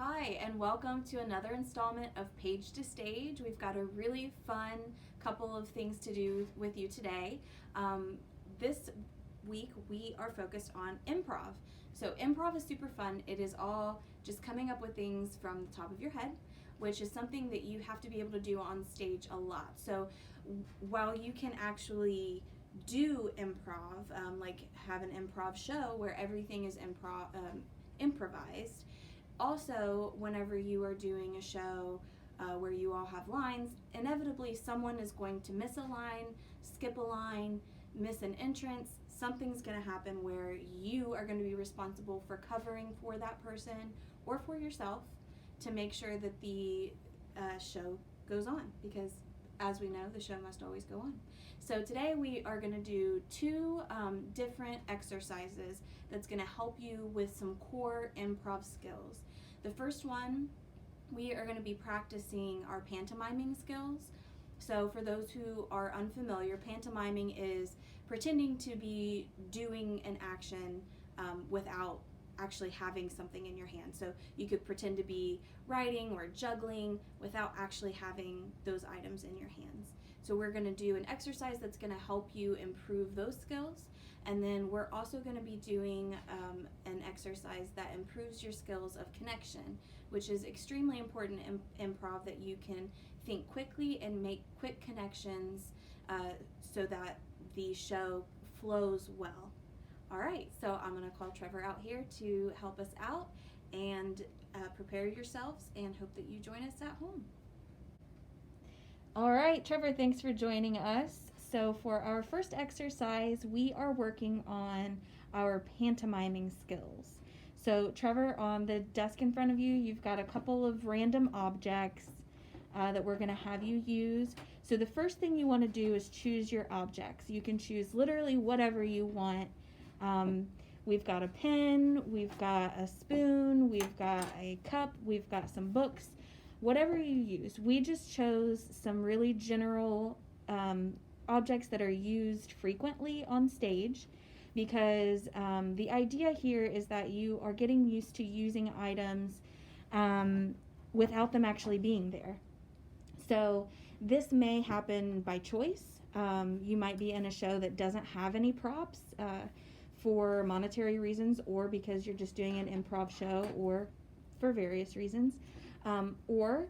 Hi, and welcome to another installment of Page to Stage. We've got a really fun couple of things to do with you today. This week we are focused on improv. So, improv is super fun. It is all just coming up with things from the top of your head, which is something that you have to be able to do on stage a lot. So, while you can actually do improv, like have an improv show where everything is improvised. Also, whenever you are doing a show where you all have lines, inevitably someone is going to miss a line, skip a line, miss an entrance. Something's going to happen where you are going to be responsible for covering for that person or for yourself to make sure that the show goes on, because as we know, the show must always go on. So today we are going to do two different exercises that's going to help you with some core improv skills. The first one, we are going to be practicing our pantomiming skills. So for those who are unfamiliar, pantomiming is pretending to be doing an action without actually having something in your hand. So you could pretend to be writing or juggling without actually having those items in your hands. So we're going to do an exercise that's going to help you improve those skills. And then we're also going to be doing an exercise that improves your skills of connection, which is extremely important in improv, that you can think quickly and make quick connections so that the show flows well. All right, so I'm going to call Trevor out here to help us out, and prepare yourselves and hope that you join us at home. All right, Trevor, thanks for joining us. So for our first exercise, we are working on our pantomiming skills. So Trevor, on the desk in front of you, you've got a couple of random objects that we're going to have you use. So the first thing you want to do is choose your objects. You can choose literally whatever you want. We've got a pen, we've got a spoon, we've got a cup, we've got some books, whatever you use. We just chose some really general objects that are used frequently on stage, because the idea here is that you are getting used to using items without them actually being there. So this may happen by choice. You might be in a show that doesn't have any props for monetary reasons, or because you're just doing an improv show, or for various reasons. Or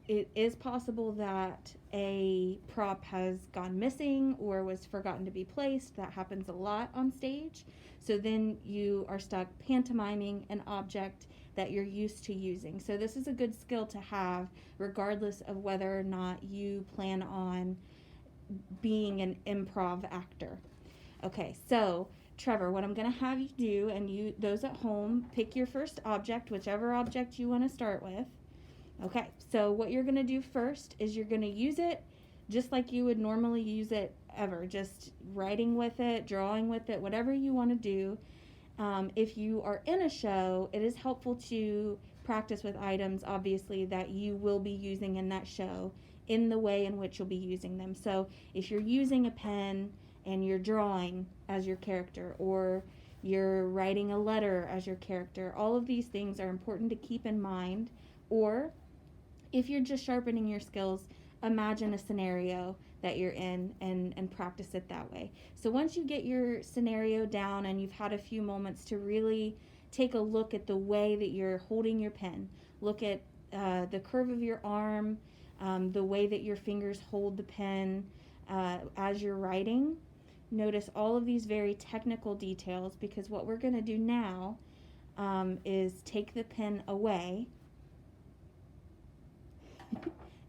it is possible that a prop has gone missing or was forgotten to be placed. That happens a lot on stage. So then you are stuck pantomiming an object that you're used to using. So this is a good skill to have regardless of whether or not you plan on being an improv actor. Okay, so Trevor, what I'm going to have you do, and you, those at home, pick your first object, whichever object you want to start with. Okay, so what you're going to do first is you're going to use it just like you would normally use it ever, just writing with it, drawing with it, whatever you want to do. If you are in a show, it is helpful to practice with items, obviously, that you will be using in that show in the way in which you'll be using them. So if you're using a pen and you're drawing as your character, or you're writing a letter as your character, all of these things are important to keep in mind. Or if you're just sharpening your skills, imagine a scenario that you're in and practice it that way. So once you get your scenario down and you've had a few moments to really take a look at the way that you're holding your pen, look at the curve of your arm, the way that your fingers hold the pen as you're writing. Notice all of these very technical details, because what we're going to do now is take the pen away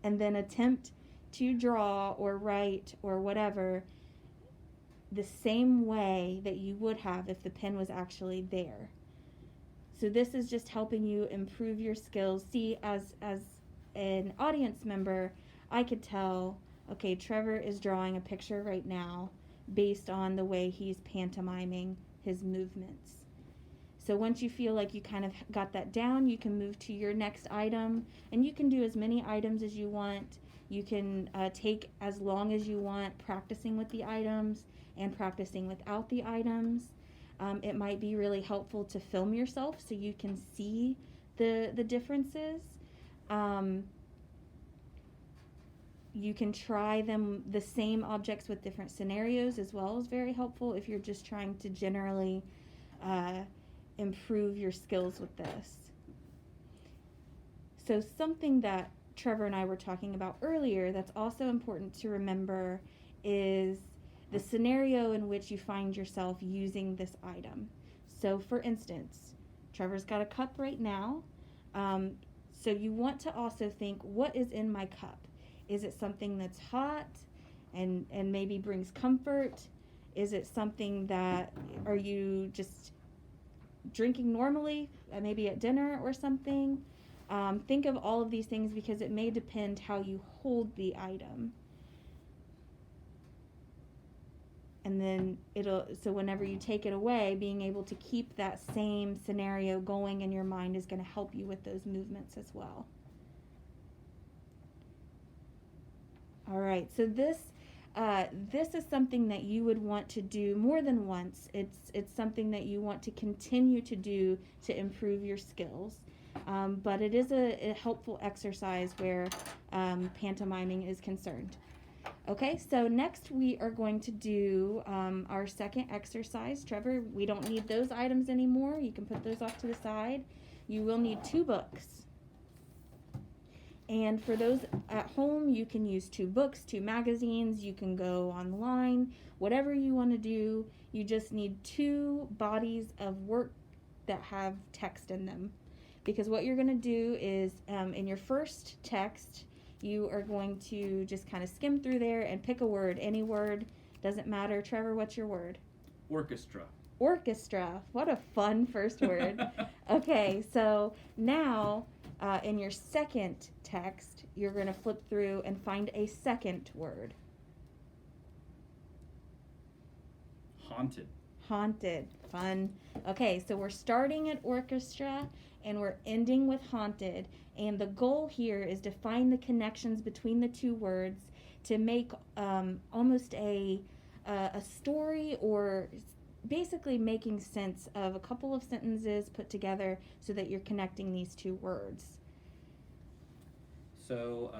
and then attempt to draw or write or whatever the same way that you would have if the pen was actually there. So this is just helping you improve your skills. See, as an audience member, I could tell, okay, Trevor is drawing a picture right now based on the way he's pantomiming his movements. So once you feel like you kind of got that down, you can move to your next item, and you can do as many items as you want. You can take as long as you want practicing with the items and practicing without the items. It might be really helpful to film yourself so you can see the differences. You can try the same objects with different scenarios as well, is very helpful if you're just trying to generally improve your skills with this. So something that Trevor and I were talking about earlier that's also important to remember is the scenario in which you find yourself using this item. So for instance, Trevor's got a cup right now. So you want to also think, what is in my cup? Is it something that's hot and maybe brings comfort? Is it something that, are you just drinking normally, maybe at dinner or something? Think of all of these things because it may depend how you hold the item. And then so whenever you take it away, being able to keep that same scenario going in your mind is going to help you with those movements as well. All right, so this is something that you would want to do more than once. It's something that you want to continue to do to improve your skills. But it is a helpful exercise where pantomiming is concerned. Okay, so next we are going to do our second exercise. Trevor, we don't need those items anymore. You can put those off to the side. You will need 2 books. And for those at home, you can use 2 books, 2 magazines. You can go online, whatever you want to do. You just need 2 bodies of work that have text in them. Because what you're going to do is in your first text, you are going to just kind of skim through there and pick a word, any word, doesn't matter. Trevor, what's your word? Orchestra. Orchestra. What a fun first word. Okay, so now in your second text, you're going to flip through and find a second word. Haunted. Haunted. Fun. Okay, so we're starting at orchestra and we're ending with haunted. And the goal here is to find the connections between the 2 words to make almost a story, or basically making sense of a couple of sentences put together so that you're connecting these 2 words. So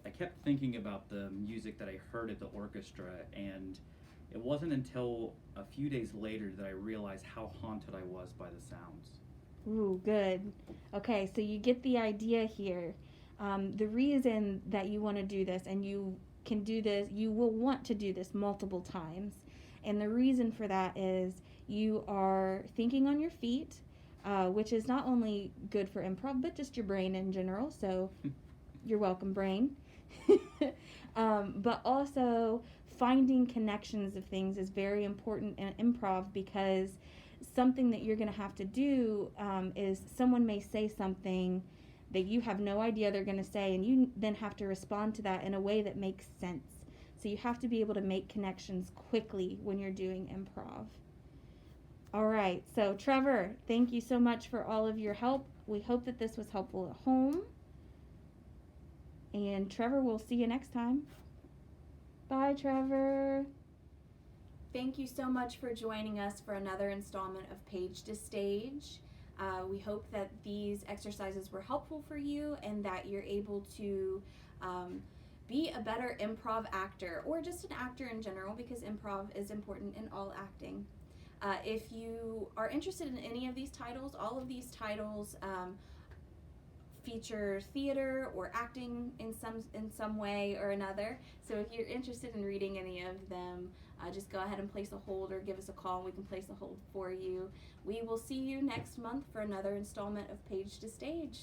I kept thinking about the music that I heard at the orchestra, and it wasn't until a few days later that I realized how haunted I was by the sounds. Ooh, good. Okay, so you get the idea here. The reason that you want to do this, and you can do this, you will want to do this multiple times. And the reason for that is you are thinking on your feet, which is not only good for improv, but just your brain in general. So you're welcome, brain. But also finding connections of things is very important in improv, because something that you're going to have to do is someone may say something that you have no idea they're going to say, and you then have to respond to that in a way that makes sense. So you have to be able to make connections quickly when you're doing improv. All right, so Trevor, thank you so much for all of your help. We hope that this was helpful at home. And Trevor, we'll see you next time. Bye, Trevor. Thank you so much for joining us for another installment of Page to Stage. We hope that these exercises were helpful for you and that you're able to be a better improv actor, or just an actor in general, because improv is important in all acting. If you are interested in any of these titles, all of these titles feature theater or acting in some way or another. So if you're interested in reading any of them, just go ahead and place a hold or give us a call. We can place a hold for you. We will see you next month for another installment of Page to Stage.